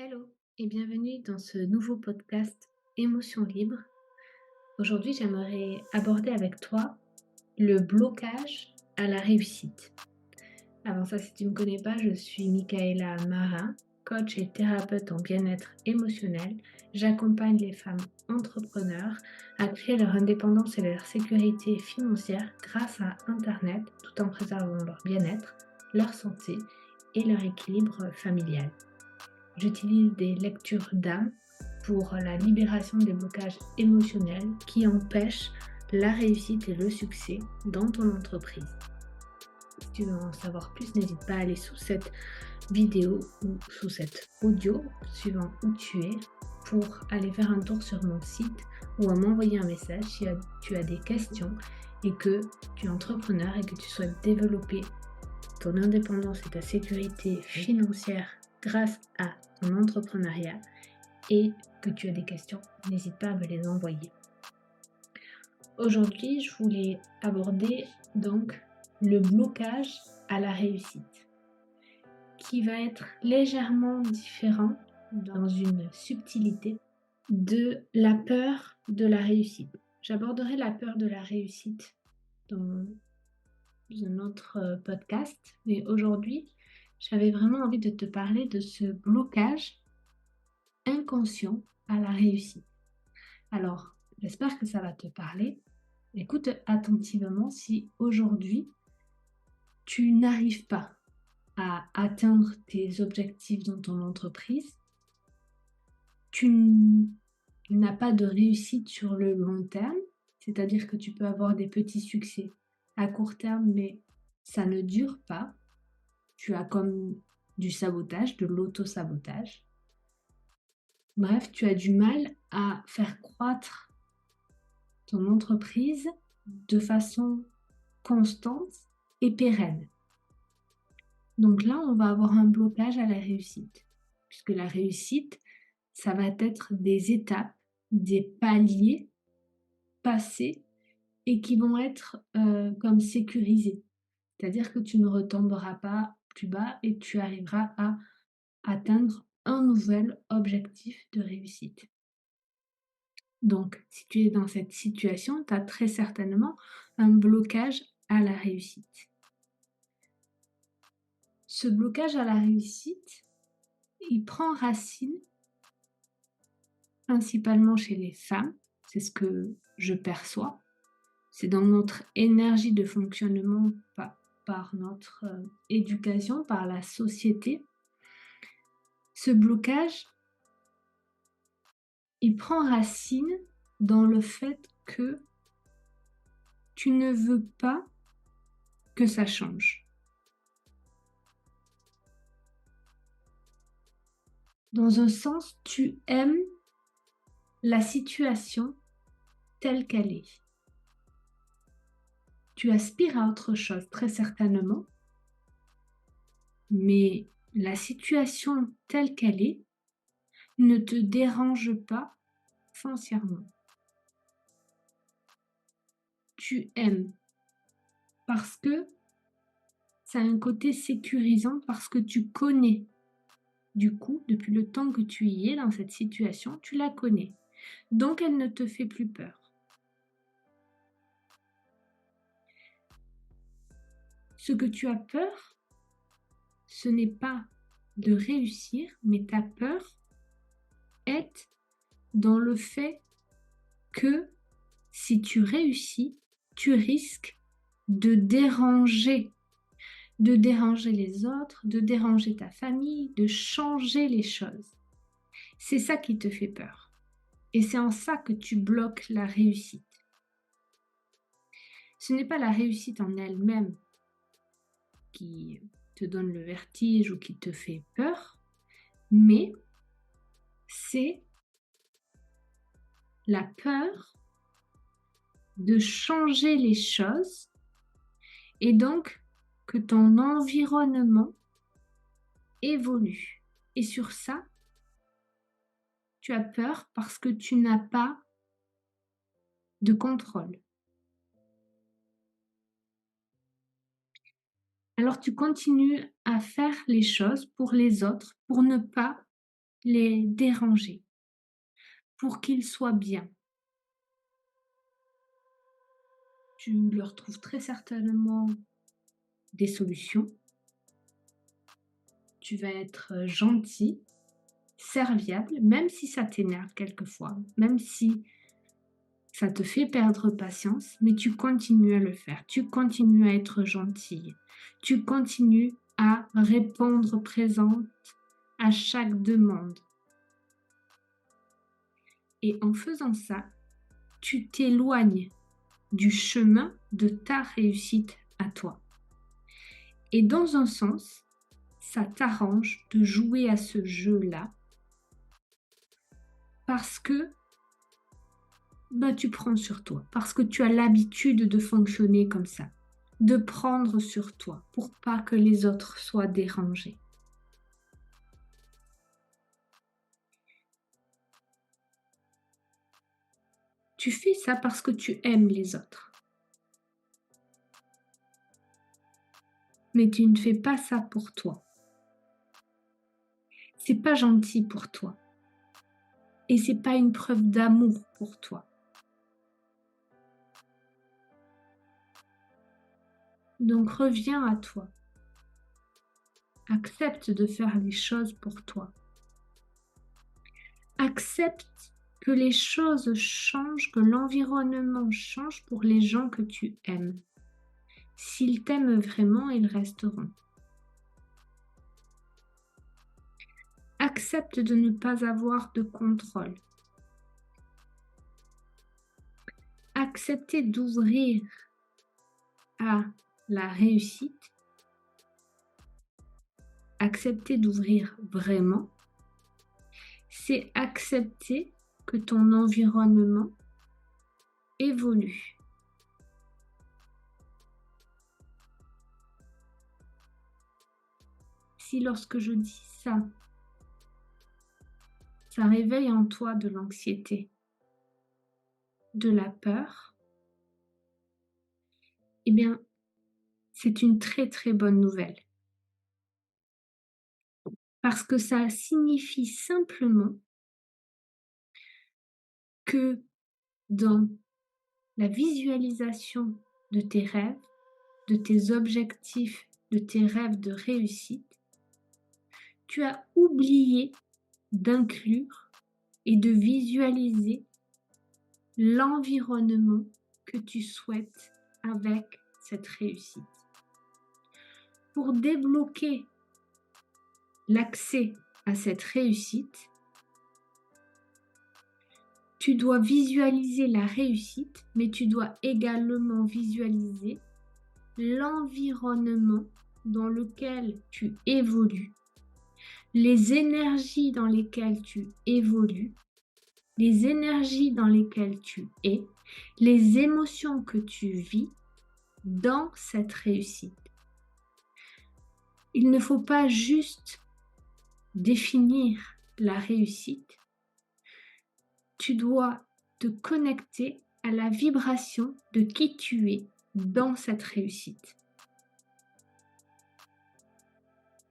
Hello et bienvenue dans ce nouveau podcast Émotions libres. Aujourd'hui, j'aimerais aborder avec toi le blocage à la réussite. Avant ça, si tu ne me connais pas, je suis Michaela Marin, coach et thérapeute en bien-être émotionnel. J'accompagne les femmes entrepreneurs à créer leur indépendance et leur sécurité financière grâce à Internet, tout en préservant leur bien-être, leur santé et leur équilibre familial. J'utilise des lectures d'âme pour la libération des blocages émotionnels qui empêchent la réussite et le succès dans ton entreprise. Si tu veux en savoir plus, n'hésite pas à aller sous cette vidéo ou sous cet audio, suivant où tu es, pour aller faire un tour sur mon site ou à m'envoyer un message si tu as des questions et que tu es entrepreneur et que tu souhaites développer ton indépendance et ta sécurité financière grâce à ton entrepreneuriat et que tu as des questions, n'hésite pas à me les envoyer. Aujourd'hui, je voulais aborder donc le blocage à la réussite qui va être légèrement différent dans une subtilité de la peur de la réussite. J'aborderai la peur de la réussite dans un autre podcast, mais aujourd'hui, j'avais vraiment envie de te parler de ce blocage inconscient à la réussite. Alors, j'espère que ça va te parler. Écoute attentivement si aujourd'hui, tu n'arrives pas à atteindre tes objectifs dans ton entreprise, tu n'as pas de réussite sur le long terme, c'est-à-dire que tu peux avoir des petits succès à court terme, mais ça ne dure pas. Tu as comme du sabotage, de l'auto-sabotage. Bref, tu as du mal à faire croître ton entreprise de façon constante et pérenne. Donc là, on va avoir un blocage à la réussite, puisque la réussite, ça va être des étapes, des paliers passés et qui vont être comme sécurisés. C'est-à-dire que tu ne retomberas pas plus bas et tu arriveras à atteindre un nouvel objectif de réussite. Donc, si tu es dans cette situation, tu as très certainement un blocage à la réussite. Ce blocage à la réussite, il prend racine principalement chez les femmes, c'est ce que je perçois. C'est dans notre énergie de fonctionnement par notre éducation, par la société. Ce blocage, il prend racine dans le fait que tu ne veux pas que ça change. Dans un sens, tu aimes la situation telle qu'elle est. Tu aspires à autre chose, très certainement, mais la situation telle qu'elle est ne te dérange pas foncièrement. Tu aimes parce que ça a un côté sécurisant, parce que tu connais. Du coup, depuis le temps que tu y es dans cette situation, tu la connais. Donc, elle ne te fait plus peur. Ce que tu as peur, ce n'est pas de réussir, mais ta peur est dans le fait que si tu réussis, tu risques de déranger les autres, de déranger ta famille, de changer les choses. C'est ça qui te fait peur. Et c'est en ça que tu bloques la réussite. Ce n'est pas la réussite en elle-même qui te donne le vertige ou qui te fait peur, mais c'est la peur de changer les choses et donc que ton environnement évolue. Et sur ça, tu as peur parce que tu n'as pas de contrôle. Alors tu continues à faire les choses pour les autres, pour ne pas les déranger pour qu'ils soient bien. Tu leur trouves très certainement des solutions. Tu vas être gentil, serviable, même si ça t'énerve quelquefois, même si ça te fait perdre patience, mais tu continues à le faire. Tu continues à être gentille. Tu continues à répondre présente à chaque demande. Et en faisant ça, tu t'éloignes du chemin de ta réussite à toi. Et dans un sens, ça t'arrange de jouer à ce jeu-là parce que tu prends sur toi, parce que tu as l'habitude de fonctionner comme ça, de prendre sur toi pour pas que les autres soient dérangés. Tu fais ça parce que tu aimes les autres. Mais tu ne fais pas ça pour toi. C'est pas gentil pour toi. Et c'est pas une preuve d'amour pour toi. Donc reviens à toi. Accepte de faire les choses pour toi. Accepte que les choses changent, que l'environnement change pour les gens que tu aimes. S'ils t'aiment vraiment, ils resteront. Accepte de ne pas avoir de contrôle. Accepter d'ouvrir à la réussite. Accepter d'ouvrir vraiment, c'est accepter que ton environnement évolue. Si lorsque je dis ça, ça réveille en toi de l'anxiété, de la peur, eh bien, c'est une très très bonne nouvelle. Parce que ça signifie simplement que dans la visualisation de tes rêves, de tes objectifs, de tes rêves de réussite, tu as oublié d'inclure et de visualiser l'environnement que tu souhaites avec cette réussite. Pour débloquer l'accès à cette réussite, tu dois visualiser la réussite, mais tu dois également visualiser l'environnement dans lequel tu évolues, les énergies dans lesquelles tu évolues, les énergies dans lesquelles tu es, les émotions que tu vis dans cette réussite. Il ne faut pas juste définir la réussite, tu dois te connecter à la vibration de qui tu es dans cette réussite.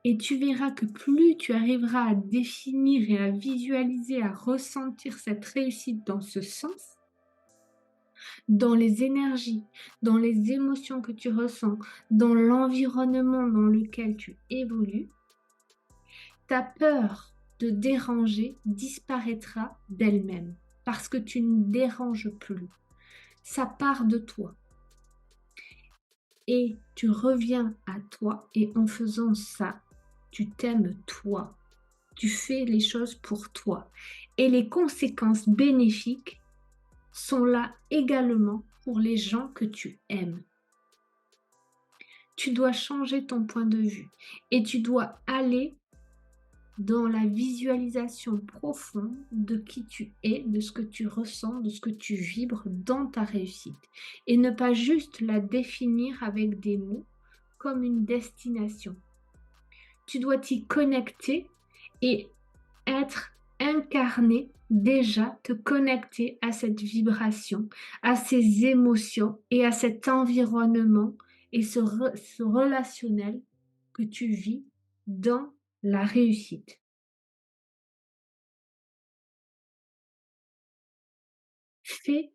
Et tu verras que plus tu arriveras à définir et à visualiser, à ressentir cette réussite dans ce sens, dans les énergies, dans les émotions que tu ressens, dans l'environnement dans lequel tu évolues, ta peur de déranger disparaîtra d'elle-même parce que tu ne déranges plus. Ça part de toi. Et tu reviens à toi et en faisant ça, tu t'aimes toi. Tu fais les choses pour toi. Et les conséquences bénéfiques sont là également pour les gens que tu aimes. Tu dois changer ton point de vue et tu dois aller dans la visualisation profonde de qui tu es, de ce que tu ressens, de ce que tu vibres dans ta réussite. Et ne pas juste la définir avec des mots comme une destination. Tu dois t'y connecter et être incarné, déjà te connecter à cette vibration, à ces émotions et à cet environnement et ce relationnel que tu vis dans la réussite. Fais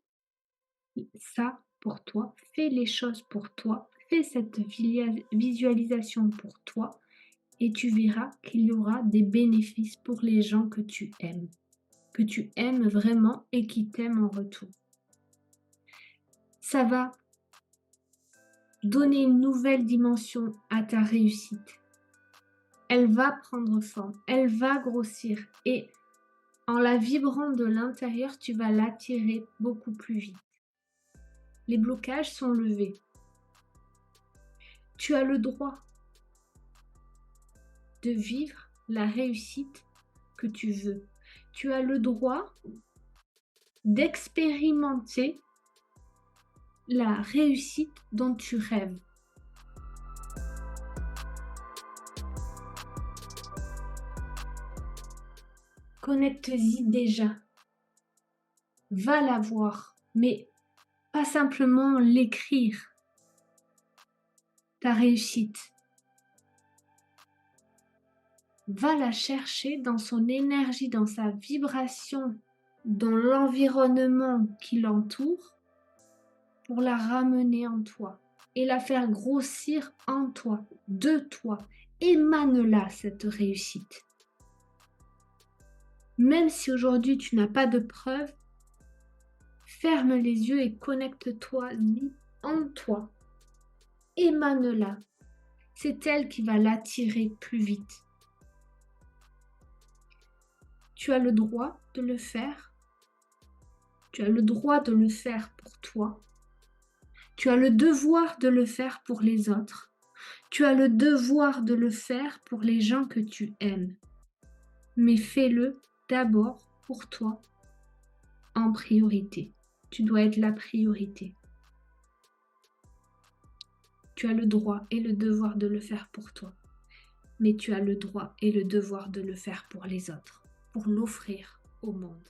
ça pour toi, fais les choses pour toi, fais cette visualisation pour toi et tu verras qu'il y aura des bénéfices pour les gens que tu aimes vraiment et qui t'aiment en retour. Ça va donner une nouvelle dimension à ta réussite. Elle va prendre forme, elle va grossir et en la vibrant de l'intérieur, tu vas l'attirer beaucoup plus vite. Les blocages sont levés. Tu as le droit de vivre la réussite que tu veux. Tu as le droit d'expérimenter la réussite dont tu rêves. Connecte-y déjà. Va la voir, mais pas simplement l'écrire. Ta réussite. Va la chercher dans son énergie, dans sa vibration, dans l'environnement qui l'entoure pour la ramener en toi et la faire grossir en toi, de toi. Émane-la cette réussite. Même si aujourd'hui tu n'as pas de preuves, ferme les yeux et connecte-toi en toi. Émane-la. C'est elle qui va l'attirer plus vite. Tu as le droit de le faire. Tu as le droit de le faire pour toi. Tu as le devoir de le faire pour les autres. Tu as le devoir de le faire pour les gens que tu aimes. Mais fais-le d'abord pour toi, en priorité. Tu dois être la priorité. Tu as le droit et le devoir de le faire pour toi. Mais tu as le droit et le devoir de le faire pour les autres, pour l'offrir au monde.